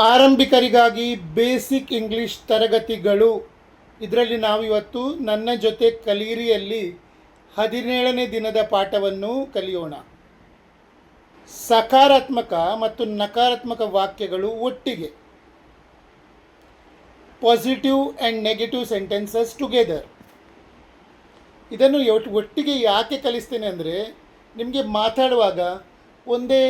ಆರಂಭಿಕರಿಗಾಗಿ basic English ತರಗತಿಗಳು. ಇದರಲ್ಲಿ ನಾವಿವತ್ತು ನನ್ನ ಜೊತೆ ಕಲಿಯಿರಿಯಲ್ಲಿ 17ನೇ ದಿನದ ಪಾಠವನ್ನು ಕಲಿಯೋಣ. ಸಕಾರಾತ್ಮಕ ಮತ್ತು ನಕಾರಾತ್ಮಕ ವಾಕ್ಯಗಳು ಒಟ್ಟಿಗೆ. Positive and negative sentences together. ಇದನ್ನು ಒಟ್ಟಿಗೆ ಯಾಕೆ ಕಲಿಸ್ತೇನೆ ಅಂದರೆ, ನಿಮಗೆ ಮಾತಾಡುವಾಗ ಒಂದೇ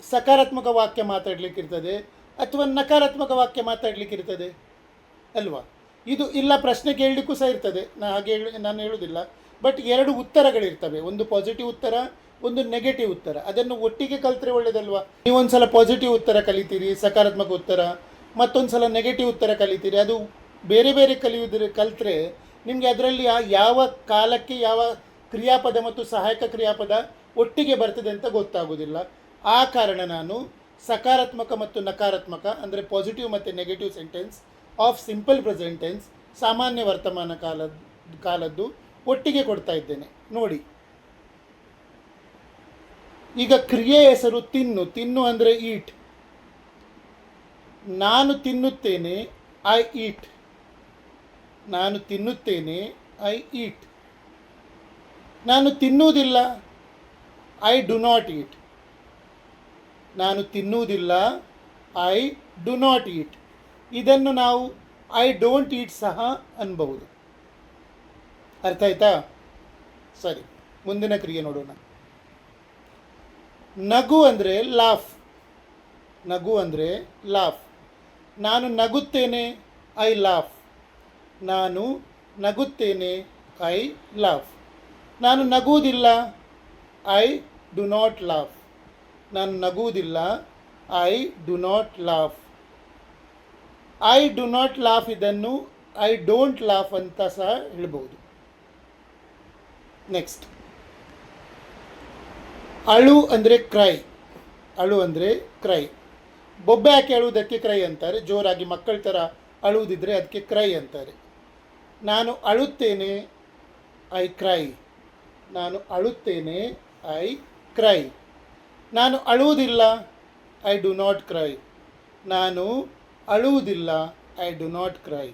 ಸಕಾರಾತ್ಮಕ ವಾಕ್ಯ ಮಾತಾಡಲಿಕ್ಕಿರ್ತದೆ ಅಥವಾ ನಕಾರಾತ್ಮಕ ವಾಕ್ಯ ಮಾತಾಡಲಿಕ್ಕಿರ್ತದೆ ಅಲ್ವಾ. ಇದು ಇಲ್ಲ, ಪ್ರಶ್ನೆ ಕೇಳಲಿಕ್ಕೂ ಸಹ ಇರ್ತದೆ, ನಾನು ಹೇಳೋದಿಲ್ಲ. ಬಟ್ ಎರಡು ಉತ್ತರಗಳಿರ್ತವೆ, ಒಂದು ಪಾಸಿಟಿವ್ ಉತ್ತರ, ಒಂದು ನೆಗೆಟಿವ್ ಉತ್ತರ. ಅದನ್ನು ಒಟ್ಟಿಗೆ ಕಲಿತ್ರೆ ಒಳ್ಳೆಯದಲ್ವಾ. ನೀವೊಂದು ಸಲ ಪಾಸಿಟಿವ್ ಉತ್ತರ ಕಲಿತೀರಿ, ಸಕಾರಾತ್ಮಕ ಉತ್ತರ, ಮತ್ತೊಂದು ಸಲ ನೆಗೆಟಿವ್ ಉತ್ತರ ಕಲಿತೀರಿ. ಅದು ಬೇರೆ ಬೇರೆ ಕಲಿತ್ರೆ ನಿಮಗೆ ಅದರಲ್ಲಿ ಯಾವ ಕಾಲಕ್ಕೆ ಯಾವ ಕ್ರಿಯಾಪದ ಮತ್ತು ಸಹಾಯಕ ಕ್ರಿಯಾಪದ ಒಟ್ಟಿಗೆ ಬರ್ತದೆ ಅಂತ ಗೊತ್ತಾಗೋದಿಲ್ಲ. ಆ ಕಾರಣ ನಾನು ಸಕಾರಾತ್ಮಕ ಮತ್ತು ನಕಾರಾತ್ಮಕ ಅಂದರೆ ಪಾಸಿಟಿವ್ ಮತ್ತು negative sentence of simple present tense, ಸಾಮಾನ್ಯ ವರ್ತಮಾನ ಕಾಲದ್ದು ಒಟ್ಟಿಗೆ ಕೊಡ್ತಾ ಇದ್ದೇನೆ ನೋಡಿ. ಈಗ ಕ್ರಿಯೆ ಹೆಸರು ತಿನ್ನು. ತಿನ್ನು ಅಂದರೆ ಈಟ್. ನಾನು ತಿನ್ನುತ್ತೇನೆ, ಐ ಈಟ್. ನಾನು ತಿನ್ನುತ್ತೇನೆ, ಐ ಈಟ್. ನಾನು ತಿನ್ನುವುದಿಲ್ಲ, ಐ ಡು ನಾಟ್ ಈಟ್. ನಾನು ತಿನ್ನುವುದಿಲ್ಲ, ಐ ಡು ನಾಟ್ ಈಟ್. ಇದನ್ನು ನಾವು ಐ ಡೋಂಟ್ ಈಟ್ ಸಹ ಅನ್ಬಹುದು. ಅರ್ಥ ಆಯ್ತಾ? ಸರಿ, ಮುಂದಿನ ಕ್ರಿಯೆ ನೋಡೋಣ. ನಗು ಅಂದರೆ ಲಾಫ್. ನಗು ಅಂದರೆ ಲಾಫ್. ನಾನು ನಗುತ್ತೇನೆ, ಐ ಲಾಫ್. ನಾನು ನಗುತ್ತೇನೆ, ಐ ಲಾಫ್. ನಾನು ನಗುವುದಿಲ್ಲ, ಐ ಡು ನಾಟ್ ಲಾಫ್. ನಾನು ನಗುವುದಿಲ್ಲ, I do not laugh. I do not laugh ಇದನ್ನು ಐ ಡೋಂಟ್ ಲಾಫ್ ಅಂತ ಸಹ ಹೇಳ್ಬೋದು. ನೆಕ್ಸ್ಟ್, ಅಳು ಅಂದರೆ ಕ್ರೈ. ಅಳು ಅಂದರೆ ಕ್ರೈ. ಬೊಬ್ಬೆ ಹಾಕಿ ಅಳುವುದಕ್ಕೆ ಕ್ರೈ ಅಂತಾರೆ. ಜೋರಾಗಿ ಮಕ್ಕಳ ಥರ ಅಳುವುದಿದ್ರೆ ಅದಕ್ಕೆ ಕ್ರೈ ಅಂತಾರೆ. ನಾನು ಅಳುತ್ತೇನೆ, ಐ ಕ್ರೈ. ನಾನು ಅಳುತ್ತೇನೆ, ಐ ಕ್ರೈ. ನಾನು ಅಳುವುದಿಲ್ಲ, ಐ ಡು ನಾಟ್ ಕ್ರೈ. ನಾನು ಅಳುವುದಿಲ್ಲ, ಐ ಡು ನಾಟ್ ಕ್ರೈ.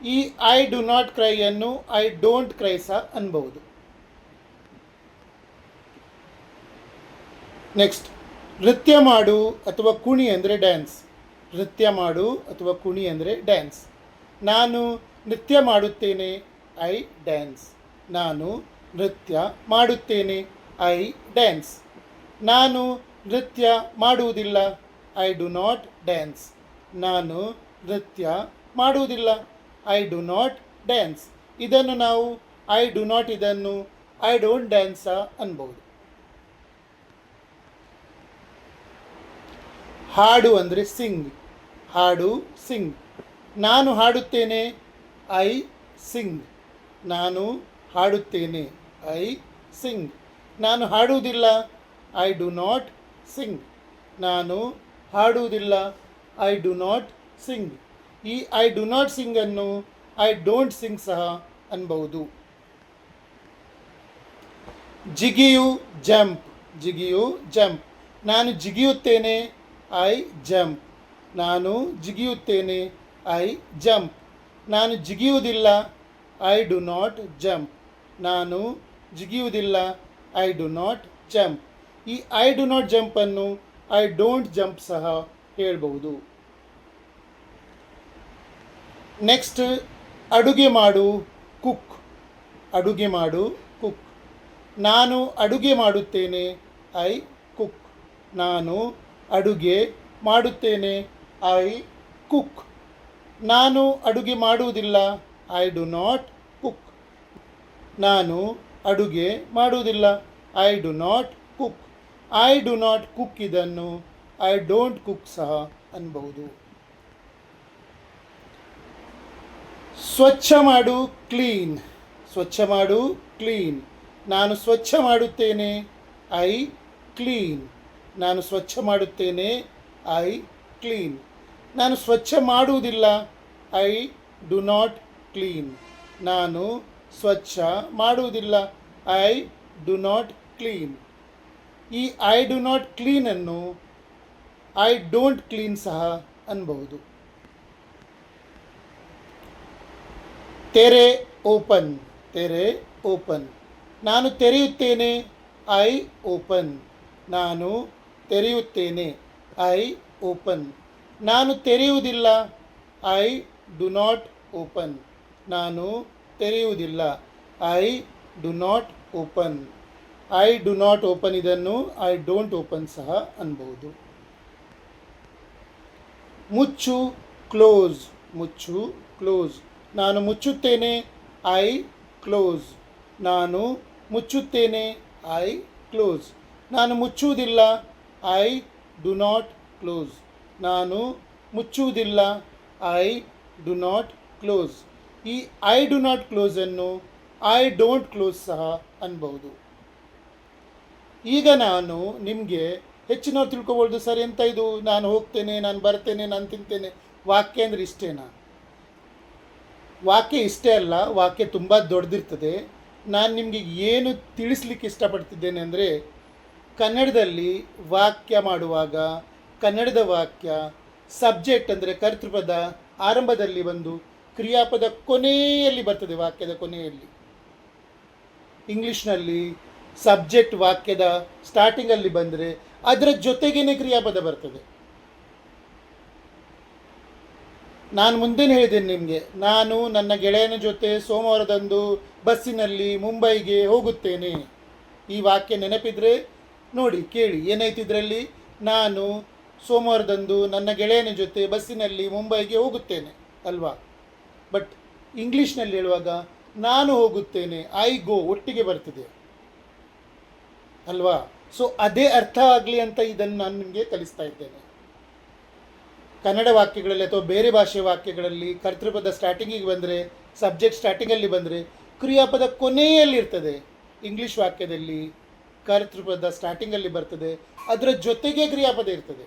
ಈ ಐ ಡು ನಾಟ್ ಕ್ರೈಯನ್ನು ಐ ಡೋಂಟ್ ಕ್ರೈ ಸಹ ಅನ್ಬಹುದು. ನೆಕ್ಸ್ಟ್, ನೃತ್ಯ ಮಾಡು ಅಥವಾ ಕುಣಿ ಅಂದರೆ ಡ್ಯಾನ್ಸ್. ನೃತ್ಯ ಮಾಡು ಅಥವಾ ಕುಣಿ ಅಂದರೆ ಡ್ಯಾನ್ಸ್. ನಾನು ನೃತ್ಯ ಮಾಡುತ್ತೇನೆ, ಐ ಡ್ಯಾನ್ಸ್. ನಾನು ನೃತ್ಯ ಮಾಡುತ್ತೇನೆ, ಐ ಡ್ಯಾನ್ಸ್. ನಾನು ನೃತ್ಯ ಮಾಡುವುದಿಲ್ಲ, ಐ ಡು ನಾಟ್ ಡ್ಯಾನ್ಸ್. ನಾನು ನೃತ್ಯ ಮಾಡುವುದಿಲ್ಲ, ಐ ಡು ನಾಟ್ ಡ್ಯಾನ್ಸ್. ಇದನ್ನು ನಾವು ಐ ಡು ನಾಟ್ ಇದನ್ನು ಐ ಡೋಂಟ್ ಡ್ಯಾನ್ಸ್ ಅನ್ಬೋದು. ಹಾಡು ಅಂದರೆ ಸಿಂಗ್. ಹಾಡು ಸಿಂಗ್. ನಾನು ಹಾಡುತ್ತೇನೆ, ಐ ಸಿಂಗ್. ನಾನು ಹಾಡುತ್ತೇನೆ, ಐ ಸಿಂಗ್. ನಾನು ಹಾಡುವುದಿಲ್ಲ, ಐ ಡು ನಾಟ್ ಸಿಂಗ್. ನಾನು ಹಾಡುವುದಿಲ್ಲ, ಐ ಡು ನಾಟ್ ಸಿಂಗ್. ಈ ಐ ಡು ನಾಟ್ ಸಿಂಗನ್ನು ಐ ಡೋಂಟ್ ಸಿಂಗ್ ಸಹ ಅನ್ಬಹುದು. ಜಿಗಿಯು ಜಂಪ್. ಜಿಗಿಯು ಜಂಪ್. ನಾನು ಜಿಗಿಯುತ್ತೇನೆ, ಐ ಜಂಪ್. ನಾನು ಜಿಗಿಯುತ್ತೇನೆ, ಐ ಜಂಪ್. ನಾನು ಜಿಗಿಯುವುದಿಲ್ಲ, ಐ ಡು ನಾಟ್ ಜಂಪ್. ನಾನು ಜಿಗಿಯುವುದಿಲ್ಲ, ಐ ಡು ನಾಟ್ ಜಂಪ್. ಈ ಐ ಡು ನಾಟ್ ಜಂಪನ್ನು ಐ ಡೋಂಟ್ ಜಂಪ್ ಸಹ ಹೇಳ್ಬಹುದು. ನೆಕ್ಸ್ಟ್, ಅಡುಗೆ ಮಾಡು ಕುಕ್. ಅಡುಗೆ ಮಾಡು ಕುಕ್. ನಾನು ಅಡುಗೆ ಮಾಡುತ್ತೇನೆ, ಐ ಕುಕ್. ನಾನು ಅಡುಗೆ ಮಾಡುತ್ತೇನೆ, ಐ ಕುಕ್. ನಾನು ಅಡುಗೆ ಮಾಡುವುದಿಲ್ಲ, ಐ ಡು ನಾಟ್ ಕುಕ್. ನಾನು ಅಡುಗೆ ಮಾಡುವುದಿಲ್ಲ, I do not cook. I do not cook ಇದನ್ನು ಐ ಡೋಂಟ್ ಕುಕ್ ಸಹ ಅನ್ಬಹುದು. ಸ್ವಚ್ಛ ಮಾಡು ಕ್ಲೀನ್. ಸ್ವಚ್ಛ ಮಾಡು ಕ್ಲೀನ್. ನಾನು ಸ್ವಚ್ಛ ಮಾಡುತ್ತೇನೆ, ಐ ಕ್ಲೀನ್. ನಾನು ಸ್ವಚ್ಛ ಮಾಡುತ್ತೇನೆ, ಐ ಕ್ಲೀನ್. ನಾನು ಸ್ವಚ್ಛ ಮಾಡುವುದಿಲ್ಲ, ಐ ಡು ನಾಟ್ ಕ್ಲೀನ್. ನಾನು ಸ್ವಚ್ಛ ಮಾಡುವುದಿಲ್ಲ, ಐ ಡು ನಾಟ್ ಕ್ಲೀನ್. ಈ ಐ ಡು ನಾಟ್ ಕ್ಲೀನನ್ನು ಐ ಡೋಂಟ್ ಕ್ಲೀನ್ ಸಹ ಅನ್ಬಹುದು. ತೆರೆ ಓಪನ್, ತೆರೆ ಓಪನ್. ನಾನು ತೆರೆಯುತ್ತೇನೆ, ಐ ಓಪನ್. ನಾನು ತೆರೆಯುತ್ತೇನೆ, ಐ ಓಪನ್. ನಾನು ತೆರೆಯುವುದಿಲ್ಲ, ಐ ಡು ನಾಟ್ ಓಪನ್. ನಾನು ತೆರೆಯುವುದಿಲ್ಲ, I do not open. I do not open ಇದನ್ನು ಐ ಡೋಂಟ್ ಓಪನ್ ಸಹ ಅನ್ಬಹುದು. ಮುಚ್ಚು, ಕ್ಲೋಸ್, ಮುಚ್ಚು, ಕ್ಲೋಸ್. ನಾನು ಮುಚ್ಚುತ್ತೇನೆ, ಐ ಕ್ಲೋಸ್. ನಾನು ಮುಚ್ಚುತ್ತೇನೆ, ಐ ಕ್ಲೋಸ್. ನಾನು ಮುಚ್ಚುವುದಿಲ್ಲ, ಐ ಡು ನಾಟ್ ಕ್ಲೋಸ್. ನಾನು ಮುಚ್ಚುವುದಿಲ್ಲ, ಐ ಡು ನಾಟ್ ಕ್ಲೋಸ್. ಈ ಐ ಡು ನಾಟ್ ಕ್ಲೋಸನ್ನು ಐ ಡೋಂಟ್ ಕ್ಲೋಸ್ ಸಹ ಅನ್ಬಹುದು. ಈಗ ನಾನು ನಿಮಗೆ ಹೆಚ್ಚಿನವ್ರು ತಿಳ್ಕೊಬೋದು, ಸರ್ ಎಂತ ಇದು, ನಾನು ಹೋಗ್ತೇನೆ, ನಾನು ಬರ್ತೇನೆ, ನಾನು ತಿಂತೇನೆ, ವಾಕ್ಯ ಅಂದರೆ ಇಷ್ಟೇನಾ? ವಾಕ್ಯ ಇಷ್ಟೇ ಅಲ್ಲ, ವಾಕ್ಯ ತುಂಬ ದೊಡ್ಡದಿರ್ತದೆ. ನಾನು ನಿಮಗೆ ಏನು ತಿಳಿಸ್ಲಿಕ್ಕೆ ಇಷ್ಟಪಡ್ತಿದ್ದೇನೆ ಅಂದರೆ, ಕನ್ನಡದಲ್ಲಿ ವಾಕ್ಯ ಮಾಡುವಾಗ ಕನ್ನಡದ ವಾಕ್ಯ ಸಬ್ಜೆಕ್ಟ್ ಅಂದರೆ ಕರ್ತೃಪದ ಆರಂಭದಲ್ಲಿ ಬಂದು ಕ್ರಿಯಾಪದ ಕೊನೆಯಲ್ಲಿ ಬರ್ತದೆ, ವಾಕ್ಯದ ಕೊನೆಯಲ್ಲಿ. ಇಂಗ್ಲೀಷ್ನಲ್ಲಿ ಸಬ್ಜೆಕ್ಟ್ ವಾಕ್ಯದ ಸ್ಟಾರ್ಟಿಂಗಲ್ಲಿ ಬಂದರೆ ಅದರ ಜೊತೆಗೇನೆ ಕ್ರಿಯಾಪದ ಬರ್ತದೆ. ನಾನು ಮುಂದೇನು ಹೇಳಿದ್ದೇನೆ ನಿಮಗೆ, ನಾನು ನನ್ನ ಗೆಳೆಯನ ಜೊತೆ ಸೋಮವಾರದಂದು ಬಸ್ಸಿನಲ್ಲಿ ಮುಂಬೈಗೆ ಹೋಗುತ್ತೇನೆ. ಈ ವಾಕ್ಯ ನೆನಪಿದ್ರೆ ನೋಡಿ, ಕೇಳಿ ಏನಾಯ್ತು ಇದರಲ್ಲಿ. ನಾನು ಸೋಮವಾರದಂದು ನನ್ನ ಗೆಳೆಯನ ಜೊತೆ ಬಸ್ಸಿನಲ್ಲಿ ಮುಂಬೈಗೆ ಹೋಗುತ್ತೇನೆ ಅಲ್ವಾ. ಬಟ್ ಇಂಗ್ಲೀಷ್ನಲ್ಲಿ ಹೇಳುವಾಗ ನಾನು ಹೋಗುತ್ತೇನೆ, ಐ ಗೋ ಒಟ್ಟಿಗೆ ಬರ್ತಿದೆ ಅಲ್ವಾ. ಸೊ ಅದೇ ಅರ್ಥ ಆಗಲಿ ಅಂತ ಇದನ್ನು ನಾನು ನಿಮಗೆ ಕಲಿಸ್ತಾ ಇದ್ದೇನೆ. ಕನ್ನಡ ವಾಕ್ಯಗಳಲ್ಲಿ ಅಥವಾ ಬೇರೆ ಭಾಷೆಯ ವಾಕ್ಯಗಳಲ್ಲಿ ಕರ್ತೃಪದ ಸ್ಟಾರ್ಟಿಂಗಿಗೆ ಬಂದರೆ, ಸಬ್ಜೆಕ್ಟ್ ಸ್ಟಾರ್ಟಿಂಗಲ್ಲಿ ಬಂದರೆ ಕ್ರಿಯಾಪದ ಕೊನೆಯಲ್ಲಿ ಇರ್ತದೆ. ಇಂಗ್ಲೀಷ್ ವಾಕ್ಯದಲ್ಲಿ ಕರ್ತೃಪದ ಸ್ಟಾರ್ಟಿಂಗಲ್ಲಿ ಬರ್ತದೆ, ಅದರ ಜೊತೆಗೆ ಕ್ರಿಯಾಪದ ಇರ್ತದೆ.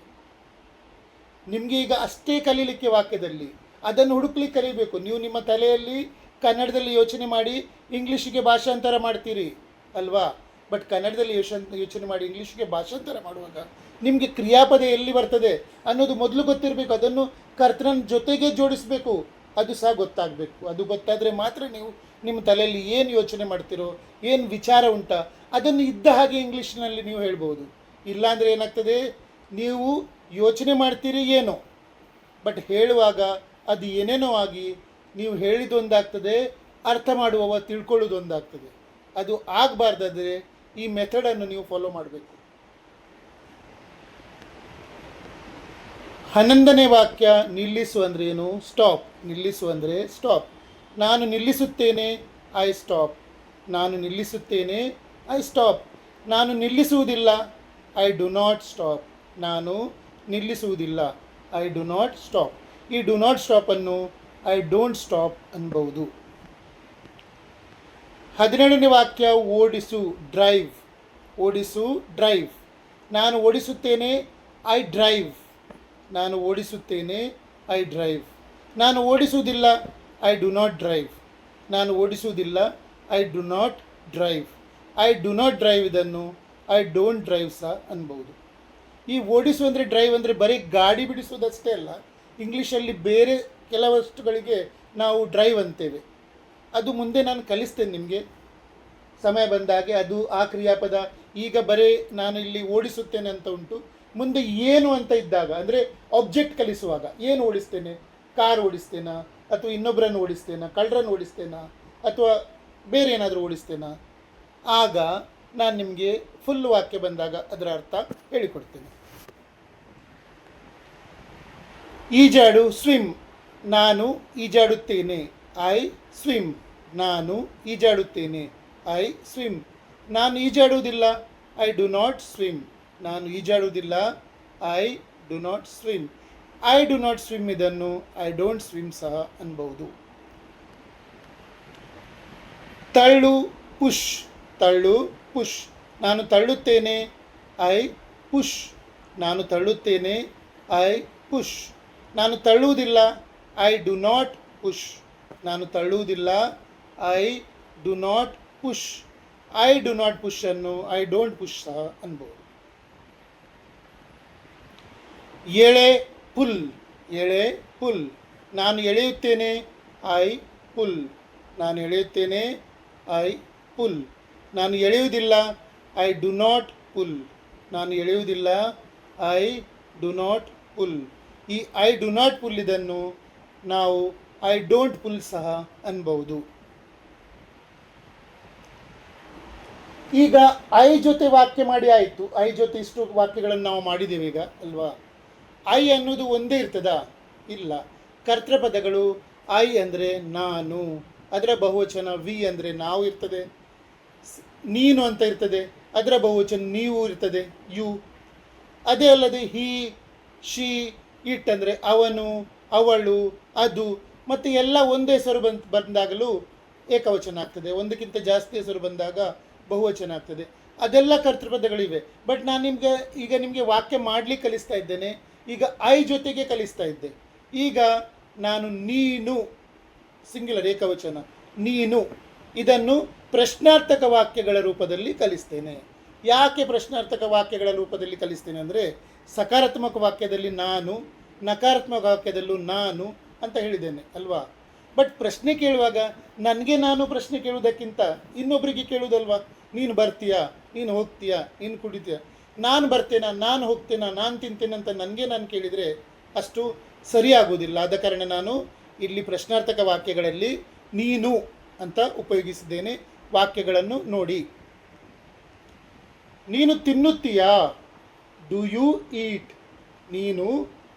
ನಿಮಗೆ ಈಗ ಅಷ್ಟೇ ಕಲೀಲಿಕ್ಕೆ ವಾಕ್ಯದಲ್ಲಿ ಅದನ್ನು ಹುಡುಕ್ಲಿಕ್ಕೆ ಕಲಿಬೇಕು. ನೀವು ನಿಮ್ಮ ತಲೆಯಲ್ಲಿ ಕನ್ನಡದಲ್ಲಿ ಯೋಚನೆ ಮಾಡಿ ಇಂಗ್ಲೀಷಿಗೆ ಭಾಷಾಂತರ ಮಾಡ್ತೀರಿ ಅಲ್ವಾ. ಬಟ್ ಕನ್ನಡದಲ್ಲಿ ಯೋಚನೆ ಮಾಡಿ ಇಂಗ್ಲೀಷಿಗೆ ಭಾಷಾಂತರ ಮಾಡುವಾಗ ನಿಮಗೆ ಕ್ರಿಯಾಪದ ಎಲ್ಲಿ ಬರ್ತದೆ ಅನ್ನೋದು ಮೊದಲು ಗೊತ್ತಿರಬೇಕು. ಅದನ್ನು ಕರ್ತೃನ ಜೊತೆಗೆ ಜೋಡಿಸಬೇಕು, ಅದು ಸಹ ಗೊತ್ತಾಗಬೇಕು. ಅದು ಗೊತ್ತಾದರೆ ಮಾತ್ರ ನೀವು ನಿಮ್ಮ ತಲೆಯಲ್ಲಿ ಏನು ಯೋಚನೆ ಮಾಡ್ತೀರೋ, ಏನು ವಿಚಾರ ಉಂಟಾ ಅದನ್ನು ಇದ್ದ ಹಾಗೆ ಇಂಗ್ಲೀಷ್ನಲ್ಲಿ ನೀವು ಹೇಳ್ಬೋದು. ಇಲ್ಲಾಂದರೆ ಏನಾಗ್ತದೆ, ನೀವು ಯೋಚನೆ ಮಾಡ್ತೀರಿ ಏನೋ, ಬಟ್ ಹೇಳುವಾಗ ಅದು ಏನೇನೋ ಆಗಿ ನೀವು ಹೇಳಿದೊಂದಾಗ್ತದೆ, ಅರ್ಥ ಮಾಡುವವ ತಿಳ್ಕೊಳ್ಳೋದೊಂದಾಗ್ತದೆ. ಅದು ಆಗಬಾರ್ದಾದ್ರೆ ಈ ಮೆಥಡನ್ನು ನೀವು ಫಾಲೋ ಮಾಡಬೇಕು. 11ನೇ ವಾಕ್ಯ ನಿಲ್ಲಿಸು ಅಂದರೆ ಏನು? ಸ್ಟಾಪ್. ನಿಲ್ಲಿಸು ಅಂದರೆ ಸ್ಟಾಪ್. ನಾನು ನಿಲ್ಲಿಸುತ್ತೇನೆ, ಐ ಸ್ಟಾಪ್. ನಾನು ನಿಲ್ಲಿಸುತ್ತೇನೆ, ಐ ಸ್ಟಾಪ್. ನಾನು ನಿಲ್ಲಿಸುವುದಿಲ್ಲ, ಐ ಡು ನಾಟ್ ಸ್ಟಾಪ್. ನಾನು ನಿಲ್ಲಿಸುವುದಿಲ್ಲ, ಐ ಡು ನಾಟ್ ಸ್ಟಾಪ್. ಈ ಡು ನಾಟ್ ಸ್ಟಾಪನ್ನು ಐ ಡೋಂಟ್ ಸ್ಟಾಪ್ ಅನ್ಬಹುದು. 17ನೇ ವಾಕ್ಯ ಓಡಿಸು, ಡ್ರೈವ್. ಓಡಿಸು, ಡ್ರೈವ್. ನಾನು ಓಡಿಸುತ್ತೇನೆ, ಐ ಡ್ರೈವ್. ನಾನು ಓಡಿಸುತ್ತೇನೆ, ಐ ಡ್ರೈವ್. ನಾನು ಓಡಿಸುವುದಿಲ್ಲ, ಐ ಡು ನಾಟ್ ಡ್ರೈವ್. ನಾನು ಓಡಿಸುವುದಿಲ್ಲ, I do not drive. I do not drive ಇದನ್ನು ಐ ಡೋಂಟ್ ಡ್ರೈವ್ ಸಹ ಅನ್ಬೋದು. ಈ ಓಡಿಸು ಅಂದರೆ ಡ್ರೈವ್ ಅಂದರೆ ಬರೀ ಗಾಡಿ ಬಿಡಿಸುವುದಷ್ಟೇ ಅಲ್ಲ. ಇಂಗ್ಲೀಷಲ್ಲಿ ಬೇರೆ ಕೆಲವಷ್ಟುಗಳಿಗೆ ನಾವು ಡ್ರೈವ್ ಅಂತೇವೆ. ಅದು ಮುಂದೆ ನಾನು ಕಲಿಸ್ತೇನೆ ನಿಮಗೆ ಸಮಯ ಬಂದಾಗೆ. ಅದು ಆ ಕ್ರಿಯಾಪದ ಈಗ ಬರೀ ನಾನು ಇಲ್ಲಿ ಓಡಿಸುತ್ತೇನೆ ಅಂತ ಉಂಟು. ಮುಂದೆ ಏನು ಅಂತ ಇದ್ದಾಗ ಅಂದರೆ ಆಬ್ಜೆಕ್ಟ್ ಕಲಿಸುವಾಗ ಏನು ಓಡಿಸ್ತೇನೆ, ಕಾರ್ ಓಡಿಸ್ತೇನಾ ಅಥವಾ ಇನ್ನೊಬ್ಬರನ್ನು ಓಡಿಸ್ತೇನಾ, ಕಳ್ಳರನ್ನು ಓಡಿಸ್ತೇನಾ ಅಥವಾ ಬೇರೆ ಏನಾದರೂ ಓಡಿಸ್ತೇನಾ, ಆಗ ನಾನು ನಿಮಗೆ ಫುಲ್ ವಾಕ್ಯ ಬಂದಾಗ ಅದರ ಅರ್ಥ ಹೇಳಿಕೊಡ್ತೇನೆ. ಈಜಾಡು, ಸ್ವಿಮ್. ನಾನು ಈಜಾಡುತ್ತೇನೆ, ಐ ಸ್ವಿಮ್. ನಾನು ಈಜಾಡುತ್ತೇನೆ, ಐ ಸ್ವಿಮ್. ನಾನು ಈಜಾಡುವುದಿಲ್ಲ, ಐ ಡು ನಾಟ್ ಸ್ವಿಮ್. ನಾನು ಈಜಾಡುವುದಿಲ್ಲ, I do not swim. I do not swim ಇದನ್ನು ಐ ಡೋಂಟ್ ಸ್ವಿಮ್ ಸಹ ಅನ್ಬಹುದು. ತಳ್ಳು, ಪುಷ್. ತಳ್ಳು, ಪುಷ್. ನಾನು ತಳ್ಳುತ್ತೇನೆ, ಐ ಪುಷ್. ನಾನು ತಳ್ಳುತ್ತೇನೆ, ಐ ಪುಷ್. ನಾನು ತಳ್ಳುವುದಿಲ್ಲ, ಐ ಡು ನಾಟ್ ಪುಷ್. ನಾನು ತಳ್ಳುವುದಿಲ್ಲ, I do not push. I do not push ಅನ್ನು ಐ ಡೋಂಟ್ ಪುಷ್ ಸಹ ಅನ್ಬೋದು. ಎಳೆ, ಪುಲ್. ಎಳೆ ಪುಲ್. ನಾನು ಎಳೆಯುತ್ತೇನೆ, ಐ ಪುಲ್. ನಾನು ಎಳೆಯುತ್ತೇನೆ, ಐ ಪುಲ್. ನಾನು ಎಳೆಯುವುದಿಲ್ಲ, ಐ ಡು ನಾಟ್ ಪುಲ್. ನಾನು ಎಳೆಯುವುದಿಲ್ಲ, ಐ ಡು ನಾಟ್ ಪುಲ್. ಈ ಐ ಡು ನಾಟ್ ಪುಲ್ ಇದನ್ನು ನಾವು ಐ ಡೋಂಟ್ ಪುಲ್ ಸಹ ಅನ್ಬಹುದು. ಈಗ ಐ ಜೊತೆ ವಾಕ್ಯ ಮಾಡಿ ಆಯಿತು. ಐ ಜೊತೆ ಇಷ್ಟು ವಾಕ್ಯಗಳನ್ನು ನಾವು ಮಾಡಿದ್ದೇವೆ ಈಗ ಅಲ್ವಾ. ಐ ಅನ್ನೋದು ಒಂದೇ ಇರ್ತದಾ? ಇಲ್ಲ. ಕರ್ತೃಪದಗಳು ಐ ಅಂದರೆ ನಾನು, ಅದರ ಬಹುವಚನ ವಿ ಅಂದರೆ ನಾವು ಇರ್ತದೆ. ನೀನು ಅಂತ ಇರ್ತದೆ, ಅದರ ಬಹುವಚನ ನೀವು ಇರ್ತದೆ, ಯು. ಅದೇ ಅಲ್ಲದೆ ಹಿ, ಶಿ, ಇಟ್ ಅಂದರೆ ಅವನು, ಅವಳು, ಅದು. ಮತ್ತು ಎಲ್ಲ ಒಂದೇ ಹೆಸರು ಬಂದಾಗಲೂ ಏಕವಚನ ಆಗ್ತದೆ. ಒಂದಕ್ಕಿಂತ ಜಾಸ್ತಿ ಹೆಸರು ಬಂದಾಗ ಬಹುವಚನ ಆಗ್ತದೆ. ಅದೆಲ್ಲ ಕರ್ತೃಪದಗಳಿವೆ. ಬಟ್ ನಾನು ನಿಮಗೆ ವಾಕ್ಯ ಮಾಡಲಿಕ್ಕೆ ಕಲಿಸ್ತಾ ಇದ್ದೇನೆ. ಈಗ ಐ ಜೊತೆಗೆ ಕಲಿಸ್ತಾ ಇದ್ದೆ. ಈಗ ನಾನು ನೀನು, ಸಿಂಗ್ಯುಲರ್ ಏಕವಚನ, ನೀನು, ಇದನ್ನು ಪ್ರಶ್ನಾರ್ಥಕ ವಾಕ್ಯಗಳ ರೂಪದಲ್ಲಿ ಕಲಿಸ್ತೇನೆ. ಯಾಕೆ ಪ್ರಶ್ನಾರ್ಥಕ ವಾಕ್ಯಗಳ ರೂಪದಲ್ಲಿ ಕಲಿಸ್ತೇನೆ ಅಂದರೆ, ಸಕಾರಾತ್ಮಕ ವಾಕ್ಯದಲ್ಲಿ ನಾನು, ನಕಾರಾತ್ಮಕ ವಾಕ್ಯದಲ್ಲೂ ನಾನು ಅಂತ ಹೇಳಿದ್ದೇನೆ ಅಲ್ವಾ. ಬಟ್ ಪ್ರಶ್ನೆ ಕೇಳುವಾಗ ನನಗೆ ನಾನು ಪ್ರಶ್ನೆ ಕೇಳುವುದಕ್ಕಿಂತ ಇನ್ನೊಬ್ಬರಿಗೆ ಕೇಳುವುದಲ್ವಾ. ನೀನು ಬರ್ತೀಯಾ, ನೀನು ಹೋಗ್ತೀಯಾ, ನೀನು ಕುಡಿತೀಯಾ. ನಾನು ಬರ್ತೇನಾ, ನಾನು ಹೋಗ್ತೇನಾ, ನಾನು ತಿಂತೇನೆ ಅಂತ ನನಗೆ ನಾನು ಕೇಳಿದರೆ ಅಷ್ಟು ಸರಿಯಾಗುವುದಿಲ್ಲ. ಆದ ಕಾರಣ ನಾನು ಇಲ್ಲಿ ಪ್ರಶ್ನಾರ್ಥಕ ವಾಕ್ಯಗಳಲ್ಲಿ ನೀನು ಅಂತ ಉಪಯೋಗಿಸಿದ್ದೇನೆ. ವಾಕ್ಯಗಳನ್ನು ನೋಡಿ. ನೀನು ತಿನ್ನುತ್ತೀಯಾ, ಡು ಯು ಈಟ್. ನೀನು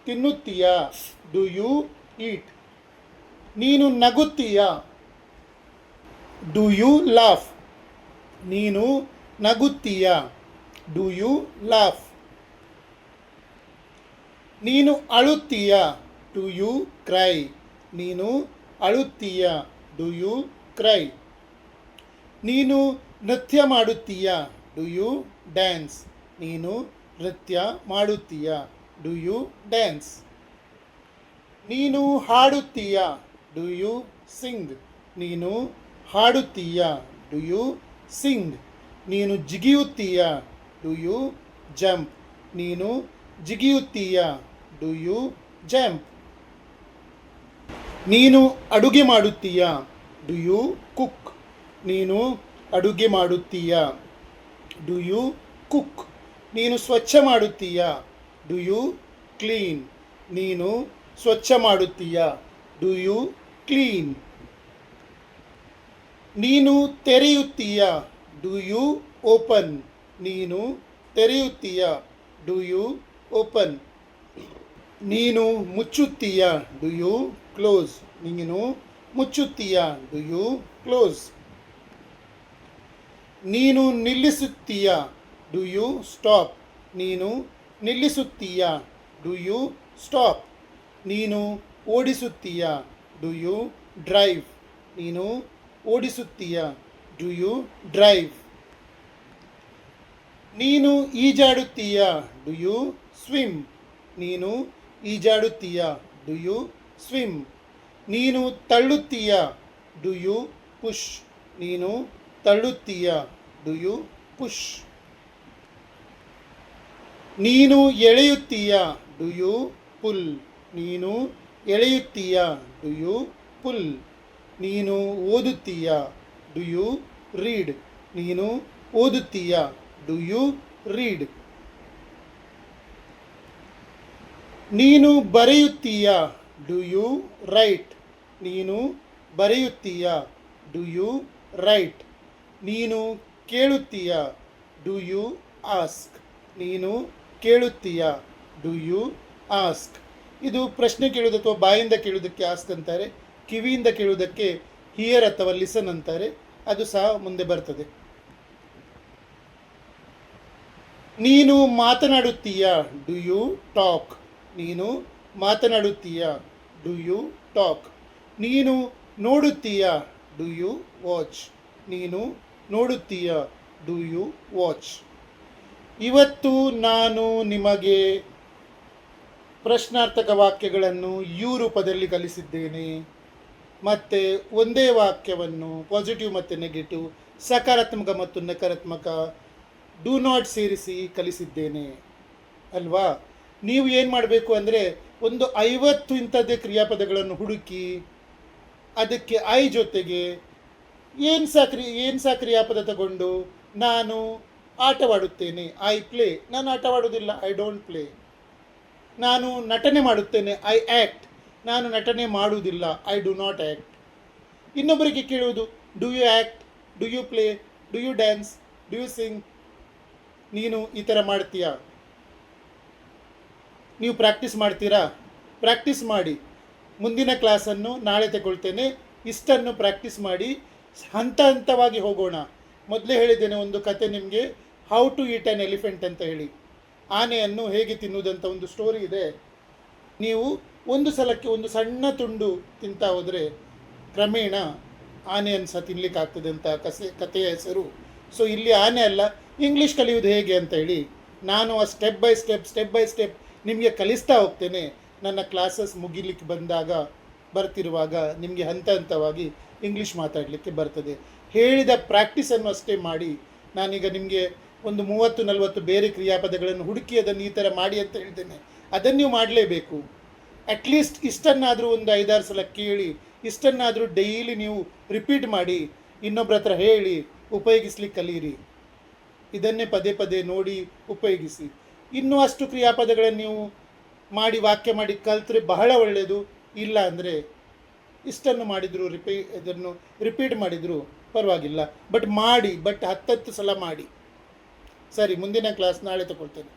ತಿನ್ನುತ್ತೀಯಾ, ಡು ಯು ಈಟ್. ನೀನು ನಗುತ್ತೀಯಾ, ಡು ಯು ಲಾಫ್. ನೀನು ನಗುತ್ತೀಯಾ, ಡು ಯು ಲಾಫ್. ನೀನು ಅಳುತ್ತೀಯಾ, ಡು ಯು ಕ್ರೈ. ನೀನು ಅಳುತ್ತೀಯಾ, ಡು ಯು ಕ್ರೈ. ನೀನು ನೃತ್ಯ ಮಾಡುತ್ತೀಯಾ, ಡು ಯು ಡ್ಯಾನ್ಸ್. ನೀನು ನೃತ್ಯ ಮಾಡುತ್ತೀಯಾ, ಡು ಯು ಡ್ಯಾನ್ಸ್. ನೀನು ಹಾಡುತ್ತೀಯಾ, ಡು ಯು ಸಿಂಗ್. ನೀನು ಹಾಡುತ್ತೀಯಾ, ಡು ಯು ಸಿಂಗ್. ನೀನು ಜಿಗಿಯುತ್ತೀಯಾ, ಡು ಯು ಜಂಪ್. ನೀನು ಜಿಗಿಯುತ್ತೀಯಾ, ಡು ಯು ಜಂಪ್. ನೀನು ಅಡುಗೆ ಮಾಡುತ್ತೀಯಾ, ಡು ಯು ಕುಕ್. ನೀನು ಅಡುಗೆ ಮಾಡುತ್ತೀಯಾ, ಡು ಯು ಕುಕ್. ನೀನು ಸ್ವಚ್ಛ ಮಾಡುತ್ತೀಯಾ, ಡು ಯು ಕ್ಲೀನ್. ನೀನು ಸ್ವಚ್ಛ ಮಾಡುತ್ತೀಯಾ, ಡು ಯು ಕ್ಲೀನ್. ನೀನು ತೆರೆಯುತ್ತೀಯಾ, ಡು ಯು ಓಪನ್. ನೀನು ತೆರೆಯುತ್ತೀಯಾ, ಡು ಯು ಓಪನ್. ನೀನು ಮುಚ್ಚುತ್ತೀಯಾ, ಡು ಯು ಕ್ಲೋಸ್. ನೀನು ಮುಚ್ಚುತ್ತೀಯಾ, ಡು ಯು ಕ್ಲೋಸ್. ನೀನು ನಿಲ್ಲಿಸುತ್ತೀಯಾ, ಡು ಯು ಸ್ಟಾಪ್. ನೀನು ನಿಲ್ಲಿಸುತ್ತೀಯಾ, ಡು ಯು ಸ್ಟಾಪ್. ನೀನು ಓಡಿಸುತ್ತೀಯಾ, ಡು ಯು ಡ್ರೈವ್. ನೀನು ಓಡಿಸುತ್ತೀಯಾ, ಡು ಯು ಡ್ರೈವ್. ನೀನು ಈಜಾಡುತ್ತೀಯಾ, ಡು ಯು ಸ್ವಿಮ್. ನೀನು ಈಜಾಡುತ್ತೀಯಾ, ಡು ಯು ಸ್ವಿಮ್. ನೀನು ತಳ್ಳುತ್ತೀಯಾ, ಡು ಯು ಪುಷ್. ನೀನು ತಳ್ಳುತ್ತೀಯಾ, ಡು ಯು ಪುಷ್. ನೀನು ಎಳೆಯುತ್ತೀಯಾ, ಡು ಯು ಪುಲ್. ನೀನು ಎಳೆಯುತ್ತೀಯಾ, ಡು ಯು ಪುಲ್. ನೀನು ಓದುತ್ತೀಯಾ, ಡು ಯು ರೀಡ್. ನೀನು ಓದುತ್ತೀಯಾ, ಡು ಯು ರೀಡ್. ನೀನು ಬರೆಯುತ್ತೀಯಾ, ಡು ಯು ರೈಟ್. ನೀನು ಬರೆಯುತ್ತೀಯಾ, ಡು ಯು ರೈಟ್. ನೀನು ಕೇಳುತ್ತೀಯಾ, ಡು ಯು ಆಸ್ಕ್. ನೀನು ಕೇಳುತ್ತೀಯಾ, ಡು ಯು ಆಸ್ಕ್. ಇದು ಪ್ರಶ್ನೆ ಕೇಳುವುದು ಅಥವಾ ಬಾಯಿಂದ ಕೇಳುವುದಕ್ಕೆ ಆಸ್ಕ್ ಅಂತಾರೆ. ಕಿವಿಯಿಂದ ಕೇಳುವುದಕ್ಕೆ ಹಿಯರ್ ಅಥವಾ ಲಿಸನ್ ಅಂತಾರೆ. ಅದು ಸಹ ಮುಂದೆ ಬರ್ತದೆ. ನೀನು ಮಾತನಾಡುತ್ತೀಯಾ, ಡು ಯು ಟಾಕ್. ನೀನು ಮಾತನಾಡುತ್ತೀಯಾ, ಡು ಯು ಟಾಕ್. ನೀನು ನೋಡುತ್ತೀಯಾ, ಡು ಯು ವಾಚ್. ನೀನು ನೋಡುತ್ತೀಯಾ, ಡು ಯು ವಾಚ್. ಇವತ್ತು ನಾನು ನಿಮಗೆ ಪ್ರಶ್ನಾರ್ಥಕ ವಾಕ್ಯಗಳನ್ನು ಯು ರೂಪದಲ್ಲಿ ಕಲಿಸಿದ್ದೇನೆ. ಮತ್ತು ಒಂದೇ ವಾಕ್ಯವನ್ನು ಪಾಸಿಟಿವ್ ಮತ್ತು ನೆಗೆಟಿವ್, ಸಕಾರಾತ್ಮಕ ಮತ್ತು ನಕಾರಾತ್ಮಕ, ಡು ನಾಟ್ ಸೇರಿಸಿ ಕಲಿಸಿದ್ದೇನೆ ಅಲ್ವಾ. ನೀವು ಏನು ಮಾಡಬೇಕು ಅಂದರೆ ಒಂದು 50 ಇಂಥದ್ದೇ ಕ್ರಿಯಾಪದಗಳನ್ನು ಹುಡುಕಿ ಅದಕ್ಕೆ ಐ ಜೊತೆಗೆ ಏನು ಸಹ ಕ್ರಿಯಾಪದ ತಗೊಂಡು ನಾನು ಆಟವಾಡುತ್ತೇನೆ, ಐ ಪ್ಲೇ. ನಾನು ಆಟವಾಡುವುದಿಲ್ಲ, ಐ ಡೋಂಟ್ ಪ್ಲೇ. ನಾನು ನಟನೆ ಮಾಡುತ್ತೇನೆ, ಐ ಆ್ಯಕ್ಟ್. ನಾನು ನಟನೆ ಮಾಡುವುದಿಲ್ಲ, ಐ ಡು ನಾಟ್ ಆ್ಯಕ್ಟ್. ಇನ್ನೊಬ್ಬರಿಗೆ ಕೇಳುವುದು, do you act, do you play, do you dance, do you sing. ನೀನು ಈ ಥರ ಮಾಡ್ತೀಯಾ? ನೀವು ಪ್ರಾಕ್ಟೀಸ್ ಮಾಡ್ತೀರಾ? ಪ್ರಾಕ್ಟೀಸ್ ಮಾಡಿ. ಮುಂದಿನ ಕ್ಲಾಸನ್ನು ನಾಳೆ ತಗೊಳ್ತೇನೆ. ಇಷ್ಟನ್ನು ಪ್ರಾಕ್ಟೀಸ್ ಮಾಡಿ ಹಂತ ಹಂತವಾಗಿ ಹೋಗೋಣ. ಮೊದಲೇ ಹೇಳಿದ್ದೇನೆ ಒಂದು ಕತೆ ನಿಮಗೆ, how to eat an elephant ಅಂತ ಹೇಳಿ. ಆನೆಯನ್ನು ಹೇಗೆ ತಿನ್ನುವುದಂತ ಒಂದು ಸ್ಟೋರಿ ಇದೆ. ನೀವು ಒಂದು ಸಲಕ್ಕೆ ಒಂದು ಸಣ್ಣ ತುಂಡು ತಿಂತಾ ಹೋದರೆ ಕ್ರಮೇಣ ಆನೆಯನ್ನು ಸಹ ತಿನ್ನಲಿಕ್ಕಾಗ್ತದೆ ಅಂತ ಕಥೆಯ ಹೆಸರು. ಸೊ ಇಲ್ಲಿ ಆನೆ ಅಲ್ಲ, ಇಂಗ್ಲೀಷ್ ಕಲಿಯುವುದು ಹೇಗೆ ಅಂತ ಹೇಳಿ ನಾನು ಆ ಸ್ಟೆಪ್ ಬೈ ಸ್ಟೆಪ್ ನಿಮಗೆ ಕಲಿಸ್ತಾ ಹೋಗ್ತೇನೆ. ನನ್ನ ಕ್ಲಾಸಸ್ ಮುಗಿಲಿಕ್ಕೆ ಬರ್ತಿರುವಾಗ ನಿಮಗೆ ಹಂತ ಹಂತವಾಗಿ ಇಂಗ್ಲೀಷ್ ಮಾತಾಡಲಿಕ್ಕೆ ಬರ್ತದೆ. ಹೇಳಿದ ಪ್ರಾಕ್ಟೀಸನ್ನು ಅಷ್ಟೇ ಮಾಡಿ. ನಾನೀಗ ನಿಮಗೆ ಒಂದು 30-40 ಬೇರೆ ಕ್ರಿಯಾಪದಗಳನ್ನು ಹುಡುಕಿ ಅದನ್ನು ಈ ಥರ ಮಾಡಿ ಅಂತ ಹೇಳ್ತೇನೆ. ಅದನ್ನು ನೀವು ಮಾಡಲೇಬೇಕು. ಅಟ್ಲೀಸ್ಟ್ ಇಷ್ಟನ್ನಾದರೂ ಒಂದು 5-6 ಸಲ ಕೇಳಿ, ಇಷ್ಟನ್ನಾದರೂ ಡೈಲಿ ನೀವು ರಿಪೀಟ್ ಮಾಡಿ, ಇನ್ನೊಬ್ಬರ ಹತ್ರ ಹೇಳಿ ಉಪಯೋಗಿಸ್ಲಿಕ್ಕೆ ಕಲೀರಿ. ಇದನ್ನೇ ಪದೇ ಪದೇ ನೋಡಿ ಉಪಯೋಗಿಸಿ. ಇನ್ನೂ ಅಷ್ಟು ಕ್ರಿಯಾಪದಗಳನ್ನು ನೀವು ಮಾಡಿ ವಾಕ್ಯ ಮಾಡಿ ಕಲ್ತ್ರೆ ಬಹಳ ಒಳ್ಳೆಯದು. ಇಲ್ಲ ಅಂದರೆ ಇಷ್ಟನ್ನು ಮಾಡಿದರೂ ಇದನ್ನು ರಿಪೀಟ್ ಮಾಡಿದರೂ ಪರವಾಗಿಲ್ಲ. ಬಟ್ 10 ಸಲ ಮಾಡಿ. ಸರಿ, ಮುಂದಿನ ಕ್ಲಾಸ್ ನಾಳೆ ತಗೊಳ್ತೇನೆ.